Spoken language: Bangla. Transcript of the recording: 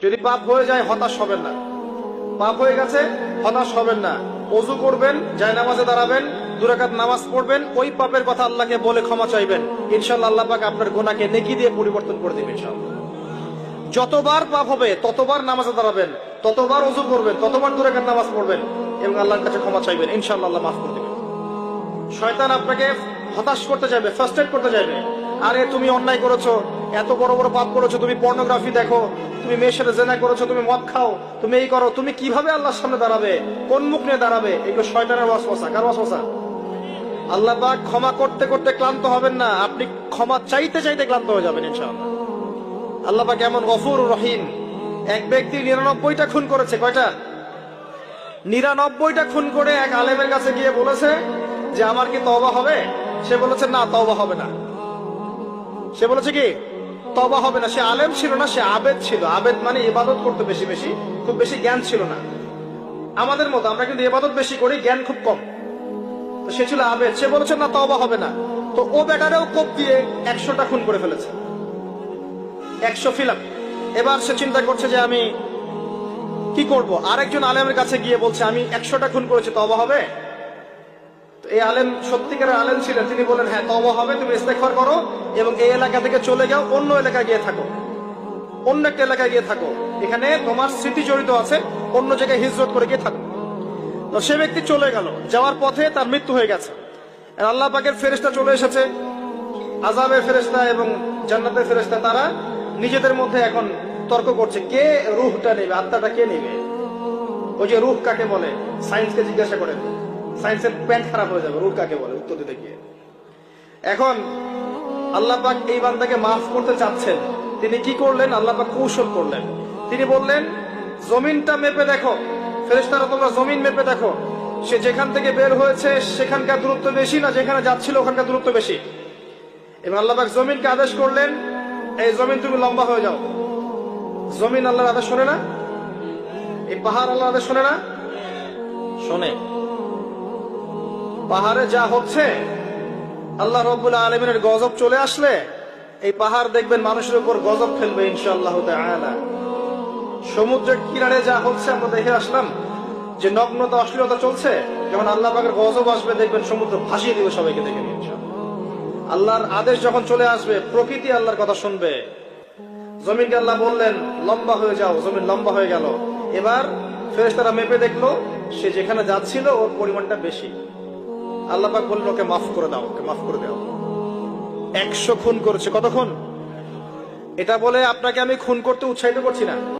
যদি পাপ হয়ে যায় হতাশ হবেন না। পাপ হয়ে গেছে হতাশ হবেন না। ওযু করবেন, জায়নামাজে দাঁড়াবেন, 2 রাকাত নামাজ পড়বেন, ওই পাপের কথা আল্লাহকে বলে ক্ষমা চাইবেন। ইনশাআল্লাহ আল্লাহ পাক আপনার গুনাহকে নেকি দিয়ে পরিবর্তন করে দিবেন ইনশাআল্লাহ। যতবার পাপ হবে ততবার নামাজে দাঁড়াবেন, ততবার ওযু করবেন, ততবার 2 রাকাত নামাজ পড়বেন এবং আল্লাহর কাছে ক্ষমা চাইবেন। ইনশাআল্লাহ আল্লাহ মাফ করে দিবেন। শয়তান আপনাকে হতাশ করতে যাবে, ফার্স্ট্রেট করতে যাবে। আরে তুমি অন্যায় করেছো, এত বড় বড় পাপ করেছো, তুমি পর্নোগ্রাফি দেখো, তুমি মেয়ের সাথে জেনা করেছো, তুমি মদ খাও, তুমি এই করো, তুমি কিভাবে আল্লাহর সামনে দাঁড়াবে, কোন মুখ নিয়ে দাঁড়াবে? এগুলো শয়তানের ওয়াসওয়াসা। কার ওয়াসওয়াসা? আল্লাহ পাক ক্ষমা করতে করতে ক্লান্ত হবেন না, আপনি ক্ষমা চাইতে চাইতে ক্লান্ত হয়ে যাবেন ইনশাআল্লাহ। আল্লাহ পাক এমন গফুর রহিম। এক ব্যক্তি 99টা খুন করেছে। কয়টা? 99টা খুন করে এক আলেমের কাছে গিয়ে বলেছে যে আমার কি তওবা হবে? সে বলেছে না, তওবা হবে না। সে বলেছে কি তওবা হবে না। সে আলেম ছিল না, সে আবেদ ছিল। আবেদ মানে ইবাদত করতে বেশি বেশি, খুব বেশি জ্ঞান ছিল না। আমাদের মতো আমরা কিন্তু ইবাদত বেশি করি, জ্ঞান খুব কম। তো সে ছিল আবেদ, সে বলেছে না তওবা হবে না। তো ও বেটারেও কোপ দিয়ে 100টা খুন করে ফেলেছে, 100 ফিলাপ। এবার সে চিন্তা করছে যে আমি কি করব। আরেকজন আলেমের কাছে গিয়ে বলছে আমি 100টা খুন করেছি, তওবা হবে? এই আলেম সত্যিকারের আলেম ছিলেন, তিনি বলেন হ্যাঁ তওবা হবে, তুমি ইস্তেগফার করো এবং এই এলাকা থেকে চলে যাও, অন্য এলাকায় গিয়ে থাকো, অন্য একটা এলাকায় গিয়ে থাকো, এখানে তোমার স্মৃতি জড়িত আছে, অন্য জায়গায় হিজরত করে গিয়ে থাকো। তো সে ব্যক্তি চলে গেল, যাওয়ার পথে তার মৃত্যু হয়ে গেছে। আর আল্লাহ পাকের ফেরেশতা চলে এসেছে, আযাবের ফেরেশতা এবং জান্নাতের ফেরেশতা, তারা নিজেদের মধ্যে এখন তর্ক করছে কে রূহটা নেবে, আত্মাটা কে নেবে। ওই যে রূহ কাকে বলে, সায়েন্সকে জিজ্ঞাসা করেন, সায়েন্সের প্যান্ট খারাপ হয়ে যাবে, রূহ কাকে বলে উত্তর দিতে গিয়ে। এখন আল্লাহ পাক এই বান্দাকে মাফ করতে চাচ্ছেন, তিনি কি করলেন? আল্লাহ পাক কৌশল করলেন। তিনি বললেন জমিনটা মেপে দেখো, ফেরেশতারা তোমরা জমিন মেপে দেখো, সে যেখান থেকে বের হয়েছে সেখানকার দূরত্ব বেশি না যেখানে যাচ্ছিল ওখানকার দূরত্ব বেশি। এবং আল্লাহ পাক জমিনকে আদেশ করলেন এই জমিন তুমি লম্বা হয়ে যাও। জমিন আল্লাহর আদেশ শোনে না? এই পাহাড় আল্লাহর আদেশ শোনে না? শোনে। পাহাড়ে যা হচ্ছে, আল্লাহ রাব্বুল আলামিনের গজব চলে আসলে এই পাহাড় দেখবেন মানুষের উপর গজব ফেলবে ইনশাআল্লাহ তাআলা। সমুদ্রের কিনারে যা হচ্ছে আমরা দেখে আসলাম যে নগ্নতা অশ্লীলতা চলছে, যখন আল্লাহ পাকের গজব আসবে দেখবেন সমুদ্র ভাসিয়ে দিবে সবাইকে দেখে নিয়ে ইনশাআল্লাহ। আল্লাহর আদেশ যখন চলে আসবে প্রকৃতি আল্লাহর কথা শুনবে। জমিনকে আল্লাহ বললেন লম্বা হয়ে যাও, জমিন লম্বা হয়ে গেল। এবার ফেরেশতারা মেপে দেখলো সে যেখানে যাচ্ছিল ওর পরিমাণটা বেশি। আল্লাহ পাক বললেন ওকে মাফ করে দাও, ওকে মাফ করে দাও। 100 খুন করেছে। কত খুন? এটা বলে আপনাকে আমি খুন করতে উৎসাহিত করছি না।